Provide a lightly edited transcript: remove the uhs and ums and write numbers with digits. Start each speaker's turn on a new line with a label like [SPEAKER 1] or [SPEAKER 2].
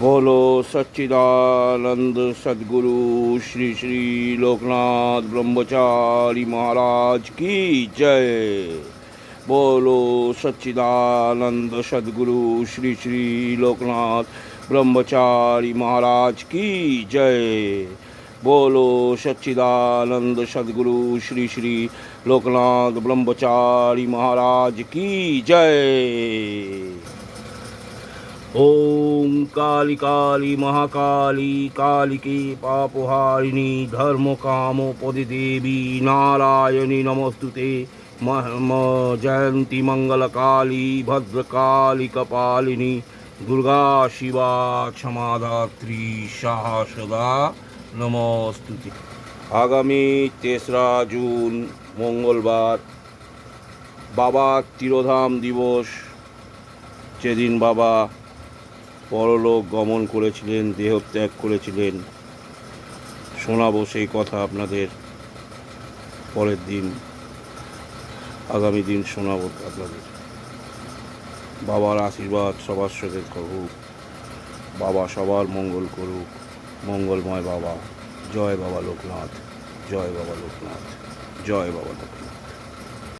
[SPEAKER 1] बोलो सच्चिदानंद सद्गुरु श्री श्री लोकनाथ ब्रह्मचारी महाराज की जय। बोलो सच्चिदानंद सद्गुरु श्री श्री लोकनाथ ब्रह्मचारी महाराज की जय। बोलो सच्चिदानंद सद्गुरु श्री श्री लोकनाथ ब्रह्मचारी महाराज की जय। ओम काली काली महाकाली कालिके पापहारिणी धर्म कामोपदि देवी नारायणी नमोस्तुते। जयंती मंगल काली भद्रकाली कपालिनी दुर्गा शिवा क्षमाधात्री सदा नमोस्तुते। आगामी 3रा जून मंगलवार बाबा तिरोधाम दिवस, যেদিন বাবা পরলোক গমন করেছিলেন, দেহত্যাগ করেছিলেন। শোনাবো সেই কথা আপনাদের পরের দিন, আগামী দিন শোনাবো আপনাদের। বাবার আশীর্বাদ সবার সাথে করুক, বাবা সবার মঙ্গল করুক, মঙ্গলময় বাবা। জয় বাবা লোকনাথ, জয় বাবা লোকনাথ, জয় বাবা লোকনাথ।